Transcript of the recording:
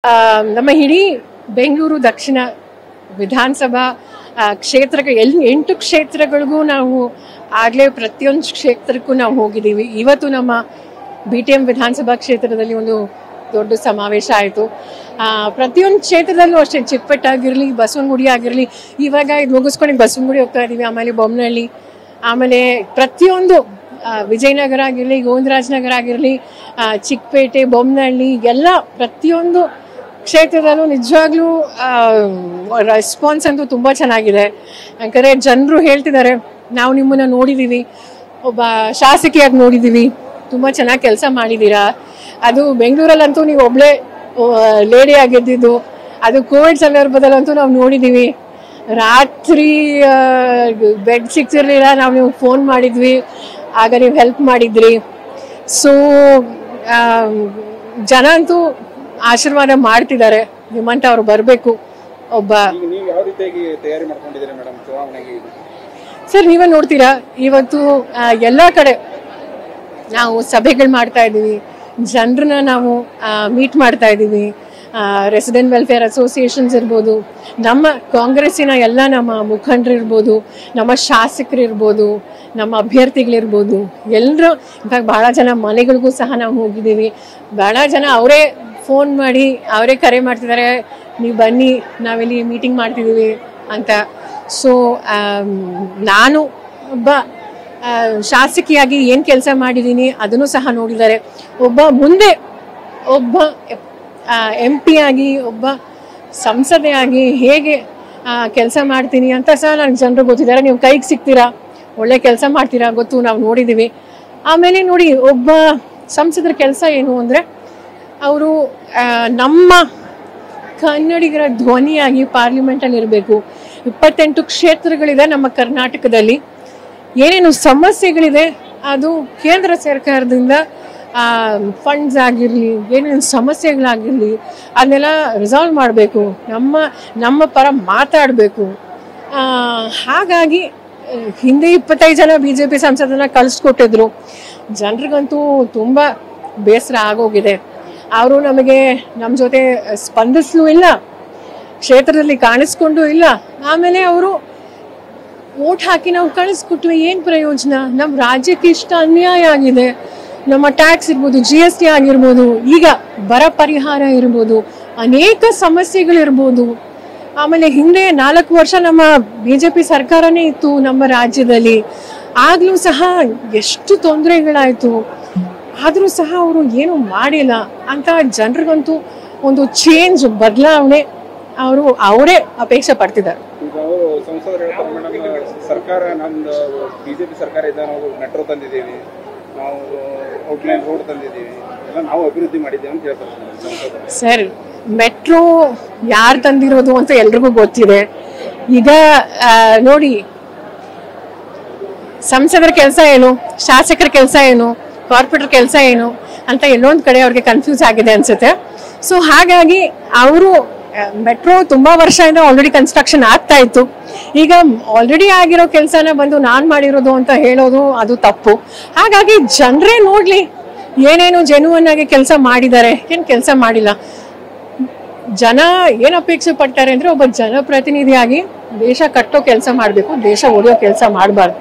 ನಮ್ಮ ಇಡೀ ಬೆಂಗಳೂರು ದಕ್ಷಿಣ ವಿಧಾನಸಭಾ ಕ್ಷೇತ್ರಕ್ಕೆ 8 ಕ್ಷೇತ್ರಗಳಿಗೂ ನಾವು ಆಗಲೇ ಪ್ರತಿಯೊಂದು ಕ್ಷೇತ್ರಕ್ಕೂ ನಾವು ಹೋಗಿದ್ದೀವಿ. ಇವತ್ತು ನಮ್ಮ BTM ವಿಧಾನಸಭಾ ಕ್ಷೇತ್ರದಲ್ಲಿ ಒಂದು ದೊಡ್ಡ ಸಮಾವೇಶ ಆಯಿತು. ಪ್ರತಿಯೊಂದು ಕ್ಷೇತ್ರದಲ್ಲೂ ಅಷ್ಟೇ, ಚಿಕ್ಕಪೇಟೆ ಬಸವನಗುಡಿ ಆಗಿರಲಿ, ಇವಾಗ ಇದು ಮುಗಿಸ್ಕೊಂಡು ಬಸವನಗುಡಿ ಹೋಗ್ತಾ ಇದ್ದೀವಿ, ಆಮೇಲೆ ಬೊಮ್ಮನಹಳ್ಳಿ, ಆಮೇಲೆ ಪ್ರತಿಯೊಂದು ವಿಜಯನಗರ ಆಗಿರಲಿ, ಗೋವಿಂದರಾಜನಗರ ಆಗಿರಲಿ, ಚಿಕ್ಕಪೇಟೆ, ಬೊಮ್ಮನಹಳ್ಳಿ ಎಲ್ಲ ಪ್ರತಿಯೊಂದು ಕ್ಷೇತ್ರದಲ್ಲೂ ನಿಜವಾಗ್ಲೂ ರೆಸ್ಪಾನ್ಸ್ ಅಂತೂ ತುಂಬ ಚೆನ್ನಾಗಿದೆ. ಯಾಕಂದರೆ ಜನರು ಹೇಳ್ತಿದ್ದಾರೆ, ನಾವು ನಿಮ್ಮನ್ನು ನೋಡಿದ್ದೀವಿ, ಒಬ್ಬ ಶಾಸಕಿಯಾಗಿ ನೋಡಿದ್ದೀವಿ, ತುಂಬ ಚೆನ್ನಾಗಿ ಕೆಲಸ ಮಾಡಿದ್ದೀರಾ. ಅದು ಬೆಂಗಳೂರಲ್ಲಂತೂ ನೀವು ಒಬ್ಬಳೇ ಲೇಡಿ ಆಗಿದ್ದಿದ್ದು, ಅದು ಕೋವಿಡ್ ಸಂದರ್ಭದಲ್ಲಂತೂ ನಾವು ನೋಡಿದ್ದೀವಿ. ರಾತ್ರಿ ಬೆಡ್ ಸಿಗ್ತಿರ್ಲಿಲ್ಲ, ನಾವು ನಿಮ್ಗೆ ಫೋನ್ ಮಾಡಿದ್ವಿ, ಆಗ ನೀವು ಹೆಲ್ಪ್ ಮಾಡಿದ್ರಿ. ಸೊ ಜನ ಅಂತೂ ಆಶೀರ್ವಾದ ಮಾಡ್ತಿದ್ದಾರೆ, ನಿಮ್ಮಂತ ಅವ್ರು ಬರಬೇಕು. ಒಬ್ಬ ಸರ್ ನೀವೇ ನೋಡ್ತೀರಾ, ಇವತ್ತು ಎಲ್ಲ ಕಡೆ ನಾವು ಸಭೆಗಳು ಮಾಡ್ತಾ ಇದ್ದೀವಿ, ಜನರನ್ನ ನಾವು ಮೀಟ್ ಮಾಡ್ತಾ ಇದ್ದೀವಿ. ರೆಸಿಡೆಂಟ್ ವೆಲ್ಫೇರ್ ಅಸೋಸಿಯೇಷನ್ಸ್ ಇರ್ಬೋದು, ನಮ್ಮ ಕಾಂಗ್ರೆಸ್ಸಿನ ಎಲ್ಲ ನಮ್ಮ ಮುಖಂಡರು ಇರ್ಬೋದು, ನಮ್ಮ ಶಾಸಕರು ಇರ್ಬೋದು, ನಮ್ಮ ಅಭ್ಯರ್ಥಿಗಳಿರ್ಬೋದು, ಎಲ್ಲರೂ ಇವಾಗ ಭಾಳ ಜನ ಮನೆಗಳಿಗೂ ಸಹ ನಾವು ಹೋಗಿದ್ದೀವಿ. ಭಾಳ ಜನ ಅವರೇ ಫೋನ್ ಮಾಡಿ ಅವರೇ ಕರೆ ಮಾಡ್ತಿದ್ದಾರೆ, ನೀವು ಬನ್ನಿ ನಾವಿಲ್ಲಿ ಮೀಟಿಂಗ್ ಮಾಡ್ತಿದ್ದೀವಿ ಅಂತ. ಸೊ ನಾನು ಒಬ್ಬ ಶಾಸಕಿಯಾಗಿ ಏನು ಕೆಲಸ ಮಾಡಿದ್ದೀನಿ ಅದನ್ನು ಸಹ ನೋಡಿದ್ದಾರೆ. ಮುಂದೆ ಒಬ್ಬ MP ಆಗಿ, ಒಬ್ಬ ಸಂಸದೆಯಾಗಿ ಹೇಗೆ ಕೆಲಸ ಮಾಡ್ತೀನಿ ಅಂತ ಸಹ ನನಗೆ ಜನರು ಗೊತ್ತಿದ್ದಾರೆ. ನೀವು ಕೈಗೆ ಸಿಗ್ತೀರಾ, ಒಳ್ಳೆ ಕೆಲಸ ಮಾಡ್ತೀರಾ ಗೊತ್ತು, ನಾವು ನೋಡಿದ್ದೀವಿ. ಆಮೇಲೆ ನೋಡಿ, ಒಬ್ಬ ಸಂಸದರ ಕೆಲಸ ಏನು ಅಂದರೆ, ಅವರು ನಮ್ಮ ಕನ್ನಡಿಗರ ಧ್ವನಿಯಾಗಿ ಪಾರ್ಲಿಮೆಂಟಲ್ಲಿ ಇರಬೇಕು. 28 ಕ್ಷೇತ್ರಗಳಿದೆ ನಮ್ಮ ಕರ್ನಾಟಕದಲ್ಲಿ. ಏನೇನು ಸಮಸ್ಯೆಗಳಿದೆ ಅದು ಕೇಂದ್ರ ಸರ್ಕಾರದಿಂದ ಫಂಡ್ಸ್ ಆಗಿರಲಿ, ಏನೇನು ಸಮಸ್ಯೆಗಳಾಗಿರಲಿ ಅದನ್ನೆಲ್ಲ ರಿಸಾಲ್ವ್ ಮಾಡಬೇಕು, ನಮ್ಮ ಪರ ಮಾತಾಡಬೇಕು. ಹಾಗಾಗಿ ಹಿಂದೆ 25 ಜನ BJP ಸಂಸದನ್ನ ಕಳಿಸ್ಕೊಟ್ಟಿದ್ರು. ಜನರಿಗಂತೂ ತುಂಬ ಬೇಸರ ಆಗೋಗಿದೆ. ಅವರು ನಮ್ಮ ಜೊತೆ ಸ್ಪಂದಿಸಲೂ ಇಲ್ಲ, ಕ್ಷೇತ್ರದಲ್ಲಿ ಕಾಣಿಸ್ಕೊಂಡು ಇಲ್ಲ. ಆಮೇಲೆ ಅವರು ವೋಟ್ ಹಾಕಿ ನಾವು ಕಳಿಸ್ಕೊಟ್ವಿ, ಏನು ಪ್ರಯೋಜನ? ನಮ್ಮ ರಾಜ್ಯಕ್ಕೆ ಇಷ್ಟ ಅನ್ಯಾಯ ಆಗಿದೆ. ನಮ್ಮ ಟ್ಯಾಕ್ಸ್ ಇರ್ಬೋದು, GST ಆಗಿರ್ಬೋದು, ಈಗ ಬರ ಪರಿಹಾರ ಇರ್ಬೋದು, ಅನೇಕ ಸಮಸ್ಯೆಗಳಿರ್ಬೋದು. ಆಮೇಲೆ ಹಿಂದೆ 4 ವರ್ಷ ನಮ್ಮ BJP ಸರ್ಕಾರನೇ ಇತ್ತು ನಮ್ಮ ರಾಜ್ಯದಲ್ಲಿ. ಆಗ್ಲೂ ಸಹ ಎಷ್ಟು ತೊಂದರೆಗಳಾಯಿತು, ಆದರೂ ಸಹ ಅವರು ಏನು ಮಾಡಿಲ್ಲ ಅಂತ. ಜನರಿಗಂತೂ ಒಂದು ಚೇಂಜ್, ಬದಲಾವಣೆ ಅವರೇ ಅಪೇಕ್ಷೆ ಪಡ್ತಿದ್ದಾರೆ. ಸರ್ಕಾರ ನಮ್ದು BJP ಸರ್ಕಾರ ಇದ್ದಾಗ ನಾವು ಮೆಟ್ರೋ ತಂದಿದ್ದೀವಿ, ನಾವು ಔಟ್ಲೈನ್ ರೋಡ್ ತಂದಿದ್ದೀವಿ, ಎಲ್ಲ ನಾವು ಅಭಿವೃದ್ಧಿ ಮಾಡಿದ್ದೀವಿ ಅಂತ ಹೇಳ್ತಾರೆ ಸರ್. ಮೆಟ್ರೋ ಯಾರು ತಂದಿರೋದು ಅಂತ ಎಲ್ರಿಗೂ ಗೊತ್ತಿದೆ. ಈಗ ನೋಡಿ, ಸಂಸದರ ಕೆಲಸ ಏನು, ಶಾಸಕರ ಕೆಲಸ ಏನು, ಕಾರ್ಪೊರೇಟರ್ ಕೆಲಸ ಏನು ಅಂತ ಎಲ್ಲೊಂದು ಕಡೆ ಅವ್ರಿಗೆ ಕನ್ಫ್ಯೂಸ್ ಆಗಿದೆ ಅನ್ಸುತ್ತೆ. ಸೊ ಹಾಗಾಗಿ ಅವರು ಮೆಟ್ರೋ ತುಂಬಾ ವರ್ಷದಿಂದ ಆಲ್ರೆಡಿ ಕನ್ಸ್ಟ್ರಕ್ಷನ್ ಆಗ್ತಾ ಇತ್ತು. ಈಗ ಆಲ್ರೆಡಿ ಆಗಿರೋ ಕೆಲಸನ ಬಂದು ನಾನು ಮಾಡಿರೋದು ಅಂತ ಹೇಳೋದು ಅದು ತಪ್ಪು. ಹಾಗಾಗಿ ಜನರೇ ನೋಡ್ಲಿ ಏನೇನು ಜೆನ್ಯೂನ್ ಆಗಿ ಕೆಲಸ ಮಾಡಿದ್ದಾರೆ, ಏನು ಕೆಲಸ ಮಾಡಿಲ್ಲ. ಜನ ಏನು ಅಪೇಕ್ಷೆ ಪಡ್ತಾರೆ ಅಂದ್ರೆ, ಒಬ್ಬ ಜನಪ್ರತಿನಿಧಿಯಾಗಿ ದೇಶ ಕಟ್ಟೋ ಕೆಲಸ ಮಾಡಬೇಕು, ದೇಶ ಒಡೆಯೋ ಕೆಲಸ ಮಾಡಬಾರ್ದು.